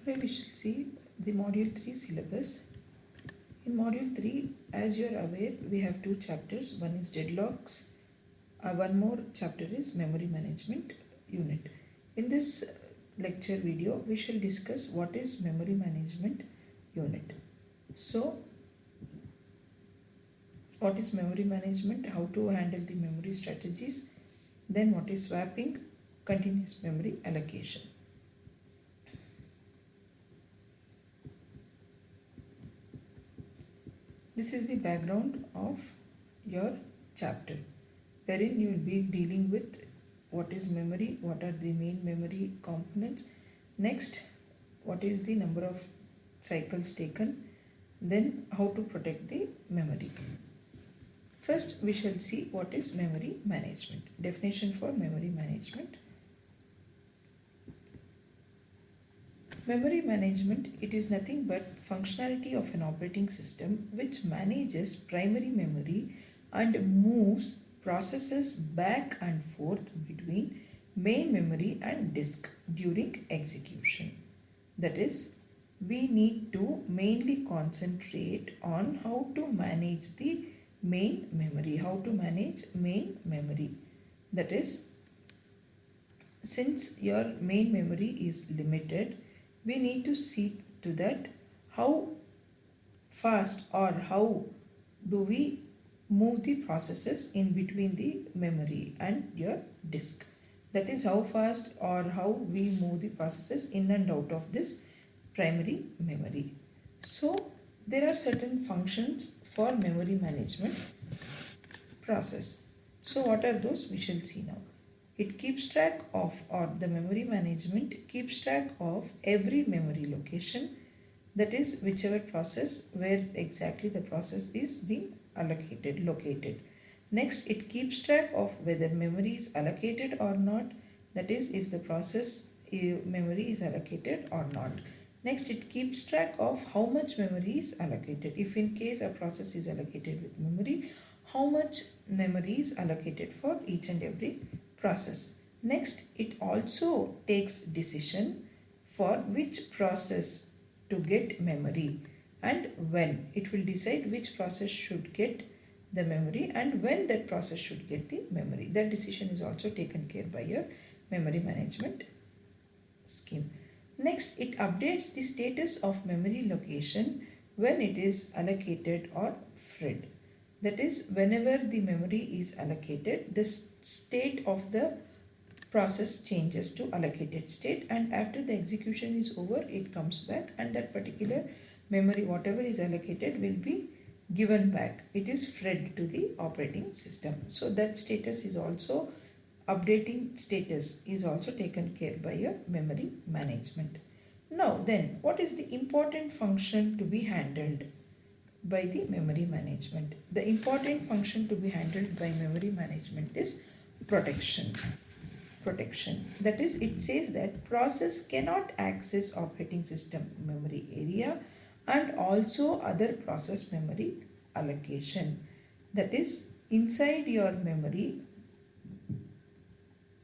Today we shall see the module 3 syllabus. In module 3, as you are aware, we have two chapters. One is deadlocks. One more chapter is memory management unit. In this lecture video, we shall discuss what is memory management unit. So, what is memory management, how to handle the memory strategies, then what is swapping, continuous memory allocation. This is the background of your chapter, wherein you will be dealing with what is memory, what are the main memory components, next what is the number of cycles taken, then how to protect the memory. First we shall see what is memory management. Definition for memory management. Memory management, it is nothing but functionality of an operating system which manages primary memory and moves processes back and forth between main memory and disk during execution. That is, we need to mainly concentrate on how to manage the main memory. That is, since your main memory is limited, we need to see to that how fast or how do we move the processes in between the memory and your disk. That is, how fast or how we move the processes in and out of this primary memory. So there are certain functions for memory management process. So what are those? We shall see now. It keeps track of, or the memory management keeps track of every memory location, that is whichever process where exactly the process is being located. Next, it keeps track of whether memory is allocated or not, that is if the process memory is allocated or not. Next, it keeps track of how much memory is allocated. If in case a process is allocated with memory, how much memory is allocated for each and every process. Next, it also takes decision for which process to get memory and when. It will decide which process should get the memory and when that process should get the memory. That decision is also taken care by your memory management scheme. Next, it updates the status of memory location when it is allocated or freed. That is, whenever the memory is allocated, the state of the process changes to allocated state, and after the execution is over, it comes back and that particular memory, whatever is allocated, will be given back. It is fed to the operating system. So that status is also, updating status is also taken care by your memory management. Now then, what is the important function to be handled by the memory management? The important function to be handled by memory management is protection. That is, it says that process cannot access operating system memory area and also other process memory allocation. That is, inside your memory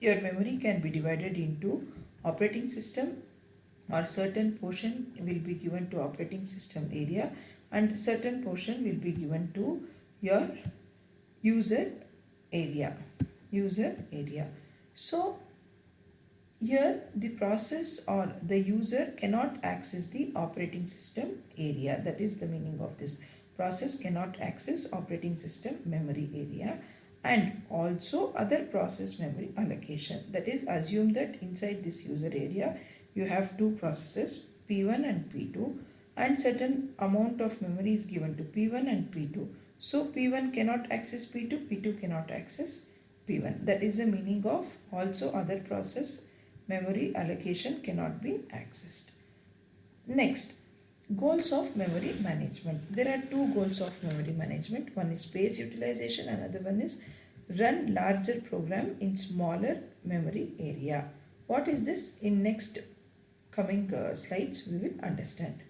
can be divided into operating system, or certain portion will be given to operating system area and certain portion will be given to your user area. So here the process or the user cannot access the operating system area. That is the meaning of this. Process cannot access operating system memory area and also other process memory allocation. That is, assume that inside this user area you have two processes, P1 and P2, and certain amount of memory is given to P1 and P2. So P1 cannot access P2, P2 cannot access P1. That is the meaning of also other process memory allocation cannot be accessed. Next, goals of memory management. There are two goals of memory management. One is space utilization, another one is run larger program in smaller memory area. What is this? In next coming slides we will understand.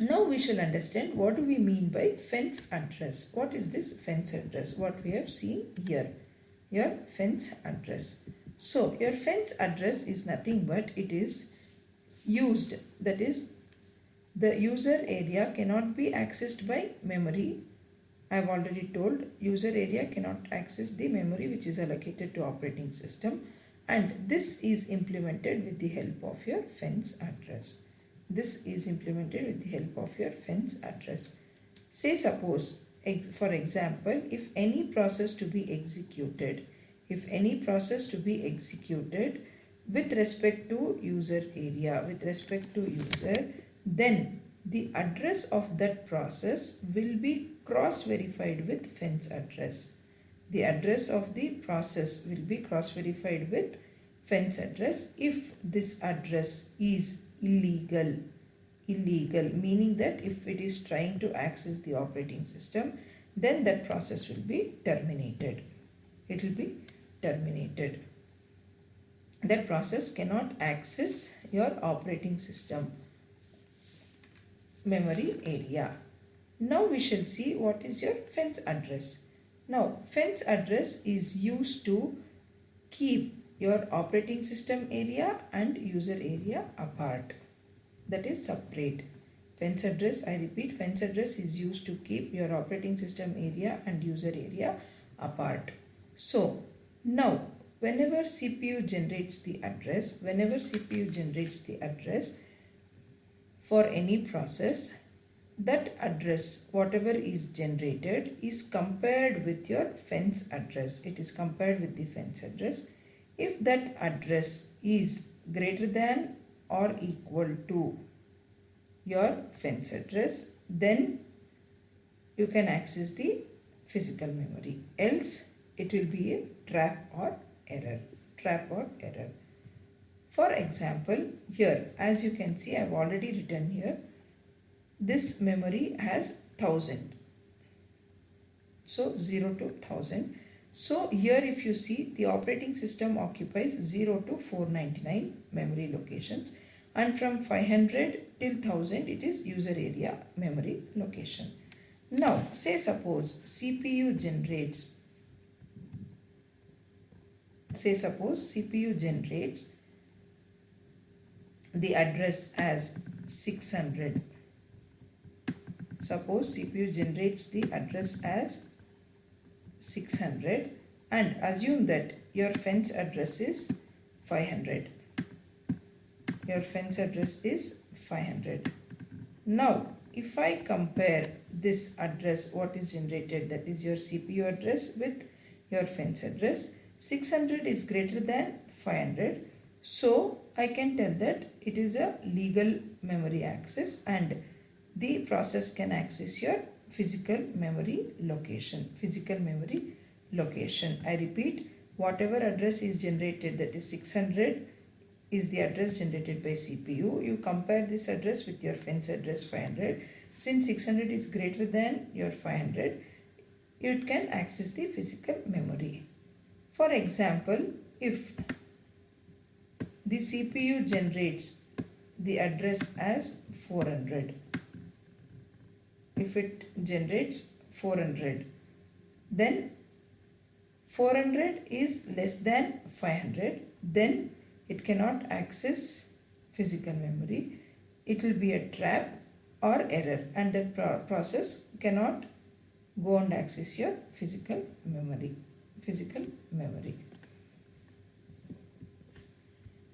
Now we shall understand what do we mean by fence address. What is this fence address? What we have seen here, your fence address. So your fence address is nothing but it is used, that is, the user area cannot be accessed by memory. I have already told user area cannot access the memory which is allocated to operating system, and this is implemented with the help of your fence address. This is implemented with the help of your fence address. Say suppose, for example, if any process to be executed, with respect to user area, then the address of that process will be cross-verified with fence address. The address of the process will be cross-verified with fence address if this address is illegal, meaning that if it is trying to access the operating system, then that process will be terminated. It will be terminated. That process cannot access your operating system memory area. Now we shall see what is your fence address. Now fence address is used to keep your operating system area and user area apart, that is separate. Fence address, I repeat, fence address is used to keep your operating system area and user area apart. So now whenever CPU generates the address, for any process, that address, whatever is generated, is compared with your fence address. It is compared with the fence address. If that address is greater than or equal to your fence address, then you can access the physical memory. Else, it will be a trap or error. For example, here, as you can see, I have already written here, this memory has 1000. So 0 to 1000. So here if you see, the operating system occupies 0 to 499 memory locations, and from 500 till 1000 it is user area memory location. Now say suppose CPU generates the address as 600. Suppose CPU generates the address as 600 and assume that your fence address is 500. Now if I compare this address, what is generated, that is your CPU address, with your fence address, 600 is greater than 500. So I can tell that it is a legal memory access and the process can access your physical memory location. I repeat, whatever address is generated, that is 600, is the address generated by CPU. You compare this address with your fence address 500. Since 600 is greater than your 500, you can access the physical memory. For example, if the CPU generates the address as 400, if it generates 400, then 400 is less than 500, then it cannot access physical memory. It will be a trap or error, and that process cannot go and access your physical memory.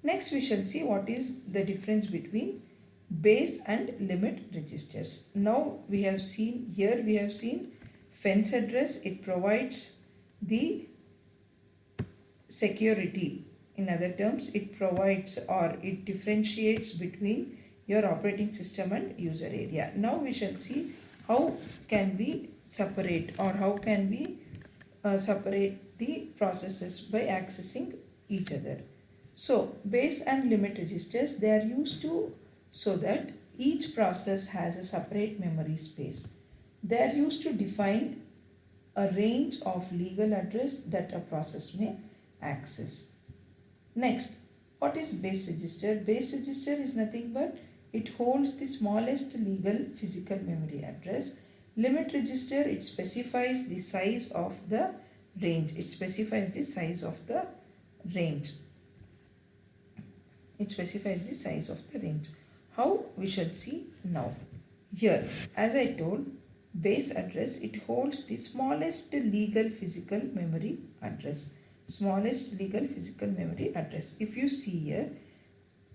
Next we shall see what is the difference between base and limit registers. Now we have seen fence address. It provides the security. In other terms, it provides or it differentiates between your operating system and user area. Now we shall see how can we separate or how can we separate the processes by accessing each other. So base and limit registers, they are used to so that each process has a separate memory space. They are used to define a range of legal address that a process may access. Next, what is base register? Base register is nothing but it holds the smallest legal physical memory address. Limit register, it specifies the size of the range. It specifies the size of the range. How? We shall see now. Here, as I told, base address, it holds the smallest legal physical memory address. Smallest legal physical memory address. If you see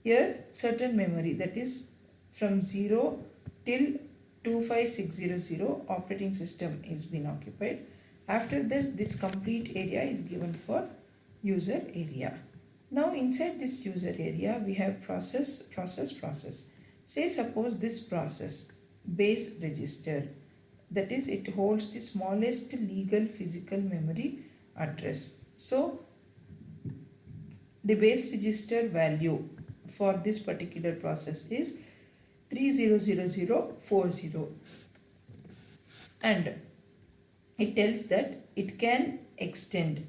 here certain memory, that is from 0 till 25600 operating system is being occupied. After that, this complete area is given for user area. Now inside this user area we have process. Say suppose this process base register, that is it holds the smallest legal physical memory address. So the base register value for this particular process is 300040, and it tells that it can extend,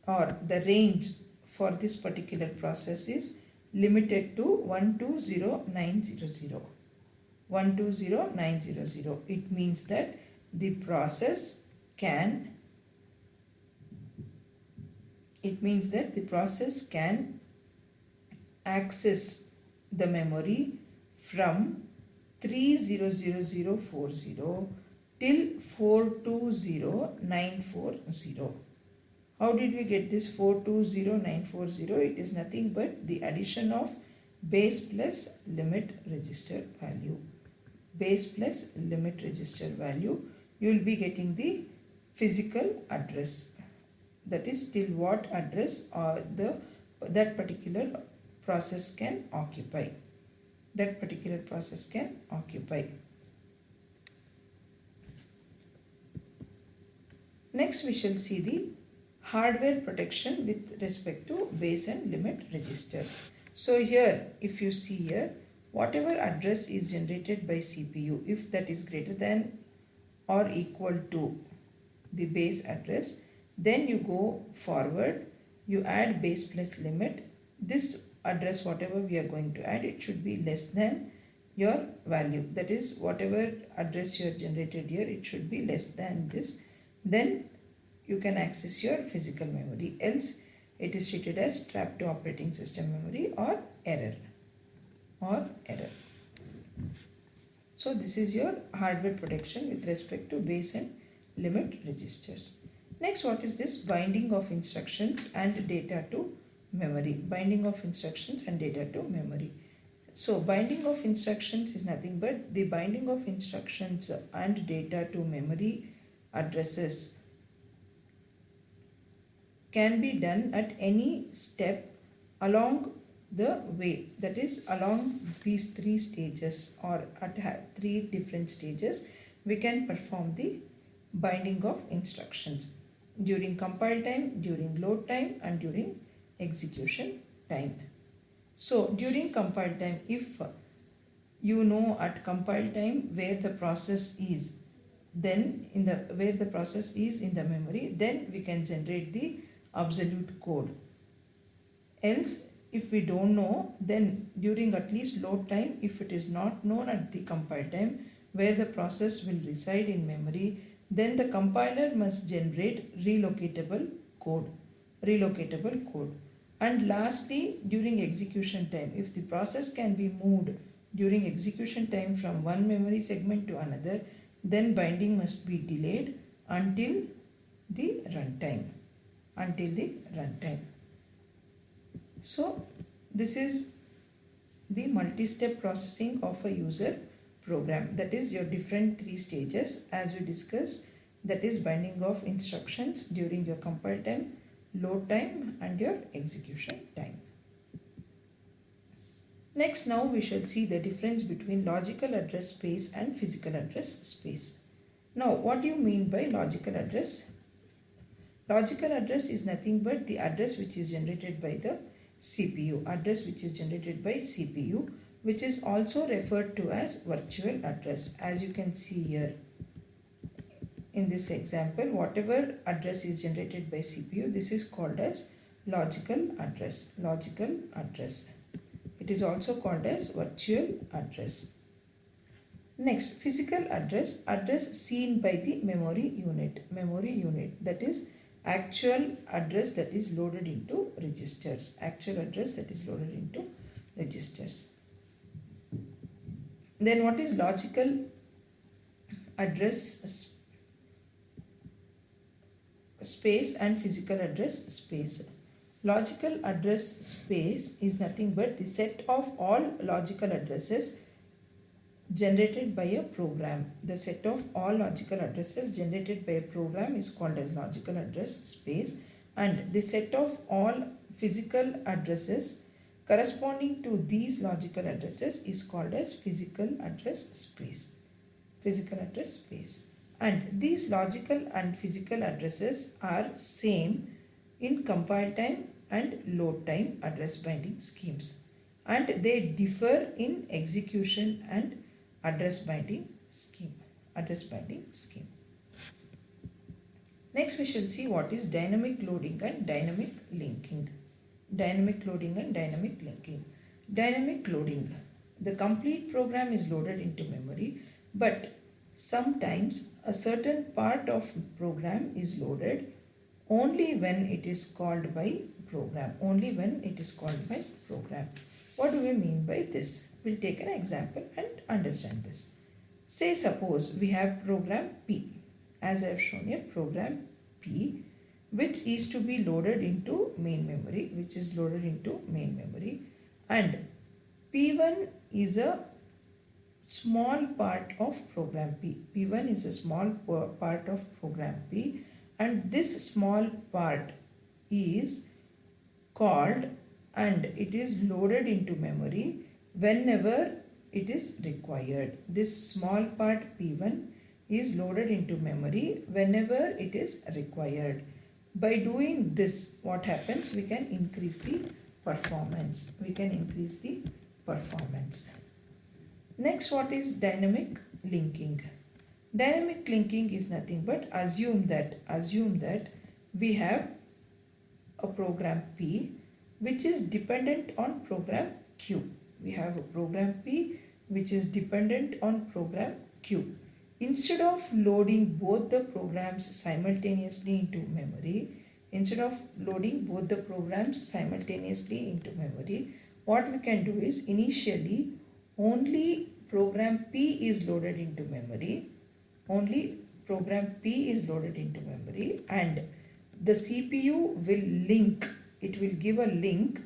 or the range for this particular process is limited to 120900. 120900. It means that the process can access the memory from 300040 till 420940. How did we get this 420940? It is nothing but the addition of base plus limit register value. Base plus limit register value. You will be getting the physical address. That is till what address or that particular process can occupy. That particular process can occupy. Next we shall see the hardware protection with respect to base and limit registers. So here, if you see here, whatever address is generated by CPU, if that is greater than or equal to the base address, then you go forward, you add base plus limit. This address, whatever we are going to add, it should be less than your value. That is, whatever address you have generated here, it should be less than this. Then you can access your physical memory. Else, it is treated as trapped to operating system memory or error. So this is your hardware protection with respect to base and limit registers. Next, what is this? Binding of instructions and data to memory. Binding of instructions and data to memory. So binding of instructions is nothing but the binding of instructions and data to memory addresses can be done at any step along the way, that is along these three stages, or at three different stages we can perform the binding of instructions: during compile time, during load time, and during execution time. So during compile time, if you know at compile time where the process is, then where the process is in the memory, then we can generate the absolute code. Else, if we don't know, then during at least load time, if it is not known at the compile time where the process will reside in memory, then the compiler must generate relocatable code. And lastly, during execution time, if the process can be moved during execution time from one memory segment to another, then binding must be delayed until the runtime. So this is the multi-step processing of a user program. That is your different three stages as we discussed. That is binding of instructions during your compile time, load time, and your execution time. Next, now we shall see the difference between logical address space and physical address space. Now, what do you mean by logical address? Logical address is nothing but the address which is generated by the CPU, which is also referred to as virtual address. As you can see here in this example, whatever address is generated by CPU, this is called as logical address. It is also called as virtual address. Next, physical address seen by the memory unit, that is actual address that is loaded into registers. registers. Then what is logical address space and physical address space? Logical address space is nothing but the set of all logical addresses generated by a program. The set of all logical addresses generated by a program is called as logical address space, and the set of all physical addresses corresponding to these logical addresses is called as physical address space. Physical address space. And these logical and physical addresses are same in compile time and load time address binding schemes, and they differ in execution and address binding scheme. Next we shall see what is dynamic loading and dynamic linking. Dynamic loading and dynamic linking. Dynamic loading. The complete program is loaded into memory, but sometimes a certain part of program is loaded only when it is called by program. Only when it is called by program. What do we mean by this? We'll take an example and understand this. Say suppose we have program P, as I have shown here, program P, which is to be loaded into main memory, and P1 is a small part of program P. P1 is a small part of program P, and this small part is called and it is loaded into memory whenever it is required. This small part P1 is loaded into memory whenever it is required. By doing this, what happens? We can increase the performance. Next, what is dynamic linking? Dynamic linking is nothing but assume that we have a program P which is dependent on program Q. We have a program P which is dependent on program Q. Instead of loading both the programs simultaneously into memory, what we can do is initially only program P is loaded into memory. And the CPU will give a link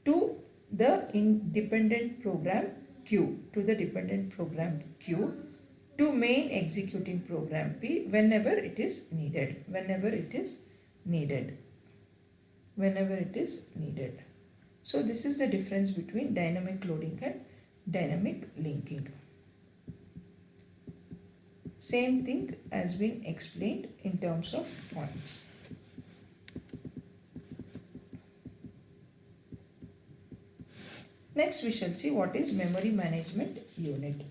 to the independent program Q, to main executing program P whenever it is needed. So this is the difference between dynamic loading and dynamic linking. Same thing has been explained in terms of points. Next we shall see what is memory management unit.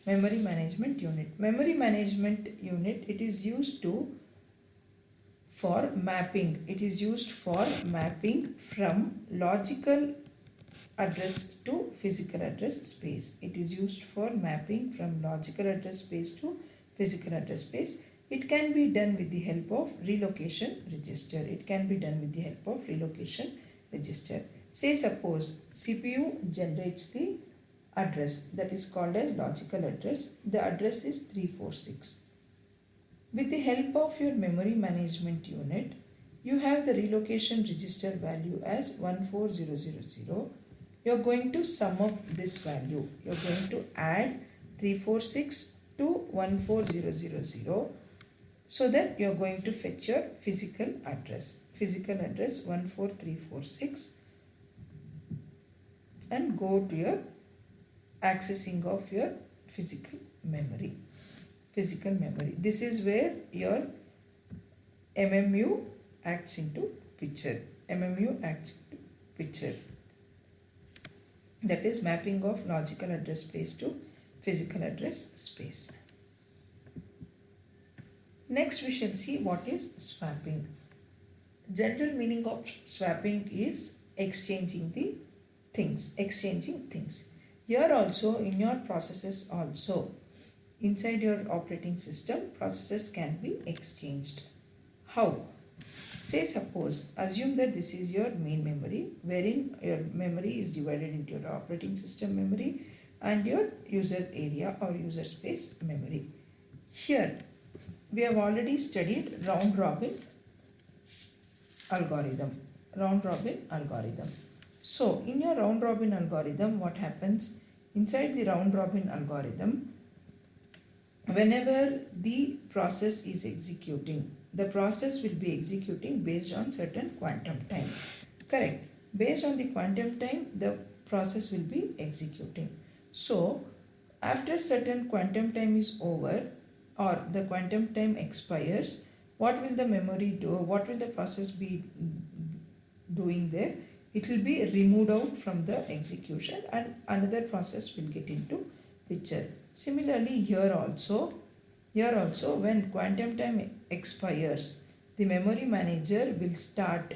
Memory management unit, it is used for mapping. From logical address to physical address space. It can be done with the help of relocation register. Say suppose CPU generates the address that is called as logical address. The address is 346. With the help of your memory management unit, you have the relocation register value as 14000. You are going to sum up this value. You are going to add 346 to 14000, so that you are going to fetch your physical address 14346, and go to your accessing of your physical memory. This is where your MMU acts into picture. That is mapping of logical address space to physical address space. Next we shall see what is swapping. General meaning of swapping is exchanging things. Here also, in your processes also, inside your operating system, processes can be exchanged. How? Say suppose, assume that this is your main memory, wherein your memory is divided into your operating system memory and your user area or user space memory. Here we have already studied round robin algorithm. Round robin algorithm. So in your round robin algorithm, what happens inside the round robin algorithm? Whenever the process is executing, the process will be executing based on certain quantum time. Correct. Based on the quantum time, the process will be executing. So after certain quantum time is over or the quantum time expires, what will the memory do? What will the process be doing there? It will be removed out from the execution and another process will get into picture. Similarly, here also when quantum time expires, the memory manager will start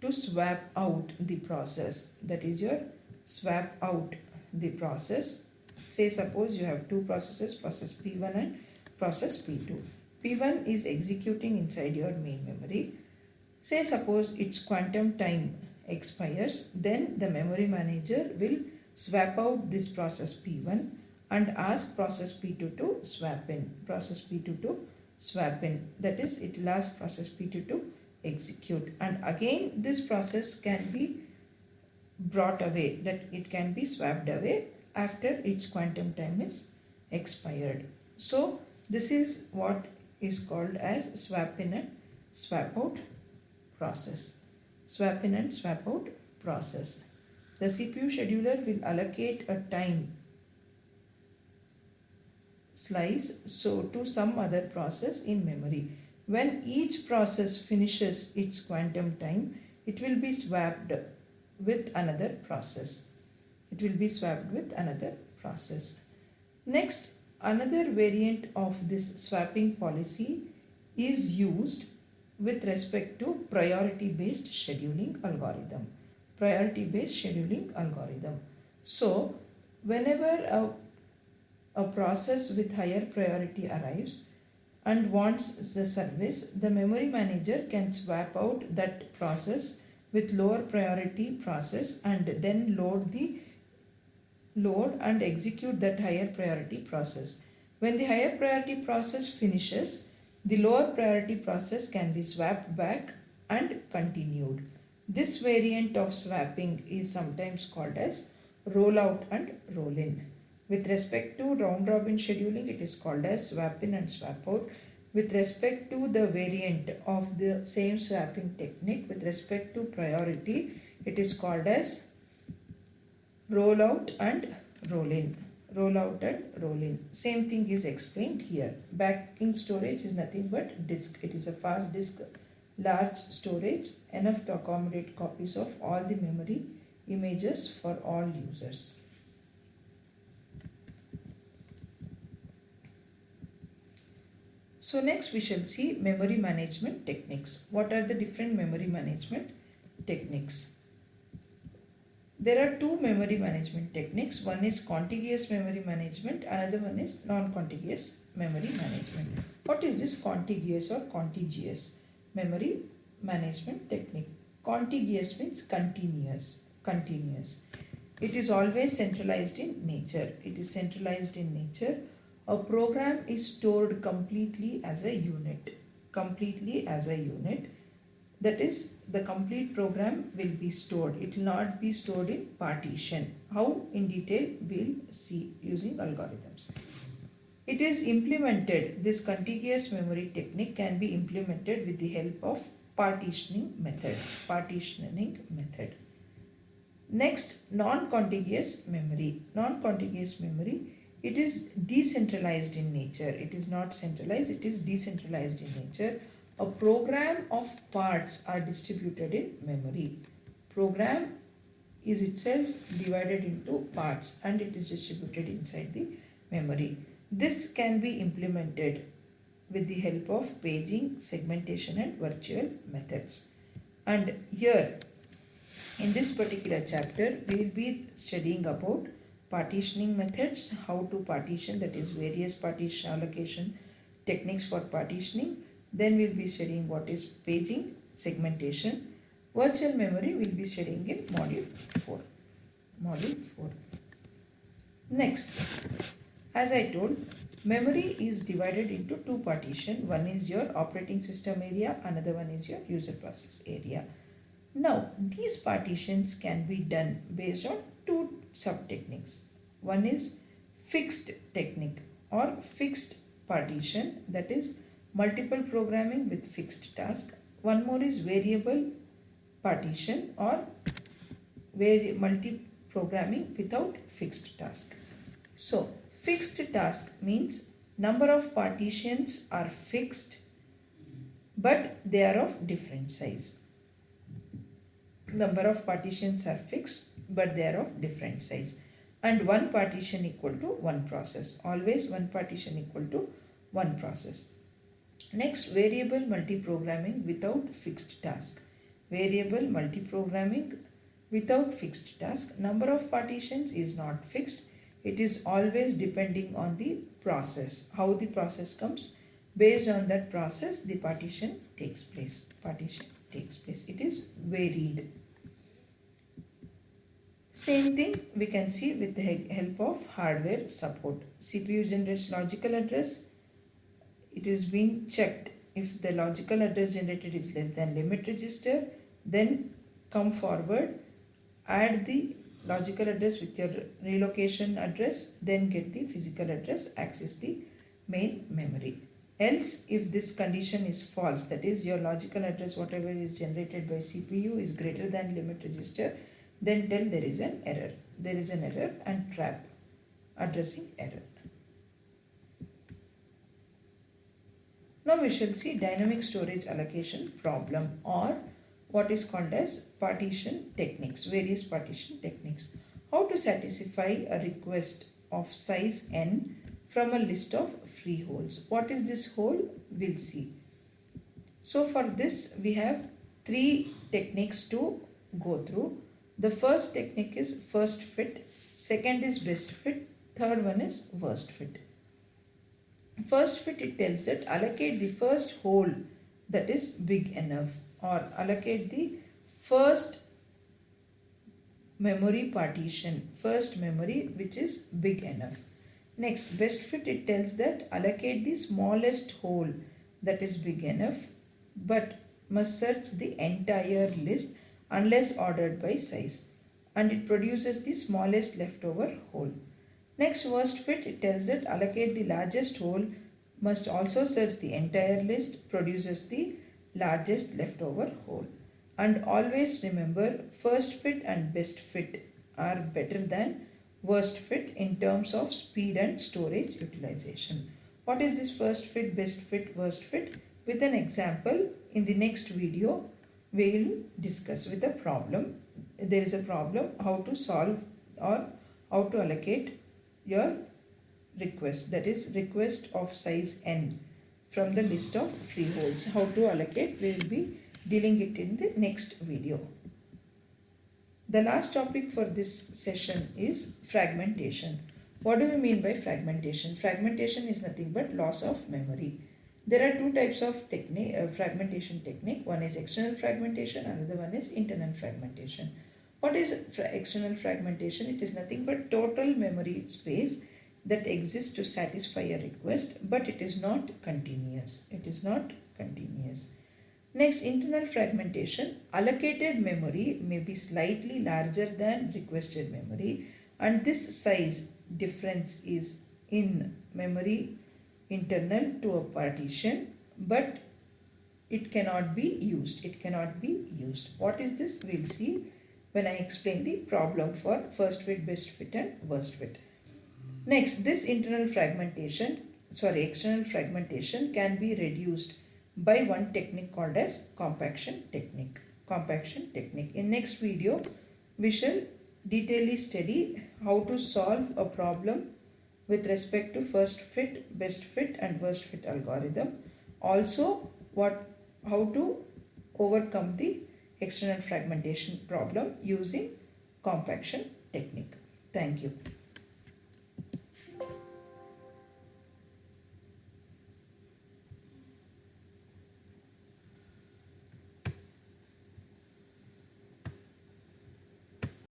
to swap out the process. That is your swap out the process. Say suppose you have two processes, process P1 and process P2. P1 is executing inside your main memory. Say suppose its quantum time expires, then the memory manager will swap out this process P1 and ask process P2 to swap in. Process P2 to swap in. That is, it will ask process P2 to execute. And again, this process can be brought away, that it can be swapped away after its quantum time is expired. So, this is what is called as swap in and swap out process. Swap in and swap out process. The CPU scheduler will allocate a time slice to some other process in memory. When each process finishes its quantum time, it will be swapped with another process. It will be swapped with another process. Next, another variant of this swapping policy is used with respect to priority based scheduling algorithm. Priority based scheduling algorithm. So, whenever a process with higher priority arrives and wants the service, the memory manager can swap out that process with lower priority process and then load and execute that higher priority process. When the higher priority process finishes, the lower priority process can be swapped back and continued. This variant of swapping is sometimes called as rollout and roll in. With respect to round robin scheduling, it is called as swap in and swap out. With respect to the variant of the same swapping technique, with respect to priority, it is called as rollout and roll in. Rollout and roll in. Same thing is explained here. Backing storage is nothing but disk. It is a fast disk, large storage, enough to accommodate copies of all the memory images for all users. So next we shall see memory management techniques. What are the different memory management techniques? There are two memory management techniques. One is contiguous memory management, another one is non-contiguous memory management. What is this contiguous or contiguous memory management technique? Contiguous means continuous. Continuous. It is always centralized in nature. It is centralized in nature. A program is stored completely as a unit. Completely as a unit. That is, the complete program will be stored. It will not be stored in partition. How? In detail we'll see using algorithms. It is implemented, this contiguous memory technique can be implemented with the help of partitioning method. Partitioning method. Next, non-contiguous memory. Non-contiguous memory, it is decentralized in nature. It is not centralized, it is decentralized in nature. A program of parts are distributed in memory. Program is itself divided into parts and it is distributed inside the memory. This can be implemented with the help of paging, segmentation and virtual methods. And here in this particular chapter we will be studying about partitioning methods, how to partition, that is various partition allocation techniques for partitioning. Then we will be studying what is paging, segmentation. Virtual memory will be studying in module 4. Module 4. Next, as I told, memory is divided into two partitions. One is your operating system area, another one is your user process area. Now, these partitions can be done based on two sub-techniques. One is fixed technique or fixed partition, that is multiple programming with fixed task. One more is variable partition or multi-programming without fixed task. So, fixed task means number of partitions are fixed but they are of different size. Number of partitions are fixed but they are of different size, and one partition equal to one process. Always one partition equal to one process. Next, variable multiprogramming without fixed task. Variable multiprogramming without fixed task. Number of partitions is not fixed. It is always depending on the process. How the process comes, based on that process the partition takes place. Partition takes place. It is varied. Same thing we can see with the help of hardware support. CPU generates logical address. It is being checked. If the logical address generated is less than limit register, then come forward, add the logical address with your relocation address, then get the physical address, access the main memory. Else, if this condition is false, that is your logical address whatever is generated by CPU is greater than limit register, then tell there is an error. There is an error and trap addressing error. Now we shall see dynamic storage allocation problem, or what is called as partition techniques, various partition techniques. How to satisfy a request of size n from a list of free holes. What is this hole? We'll see. So for this we have three techniques to go through. The first technique is first fit, second is best fit, third one is worst fit. First fit, it tells that allocate the first hole that is big enough, or allocate the first memory partition, first memory which is big enough. Next, best fit, it tells that allocate the smallest hole that is big enough but must search the entire list unless ordered by size, and it produces the smallest leftover hole. Next, worst fit, it tells that allocate the largest hole, must also search the entire list, produces the largest leftover hole. And always remember, first fit and best fit are better than worst fit in terms of speed and storage utilization. What is this first fit, best fit, worst fit? With an example in the next video we will discuss with a problem. There is a problem how to solve or how to allocate your request, that is request of size n from the list of free holes. How to allocate, we will be dealing it in the next video. The last topic for this session is fragmentation. What do we mean by fragmentation? Fragmentation is nothing but loss of memory. There are two types of fragmentation technique. One is external fragmentation, another one is internal fragmentation. What is external fragmentation? It is nothing but total memory space that exists to satisfy a request, but it is not continuous. It is not continuous. Next, internal fragmentation. Allocated memory may be slightly larger than requested memory, and this size difference is in memory internal to a partition, but it cannot be used. It cannot be used. What is this? We'll see when I explain the problem for first fit, best fit and worst fit. Next, this external fragmentation can be reduced by one technique called as compaction technique. Compaction technique. In next video, we shall detailedly study how to solve a problem with respect to first fit, best fit and worst fit algorithm. Also, how to overcome the external fragmentation problem using compaction technique. Thank you.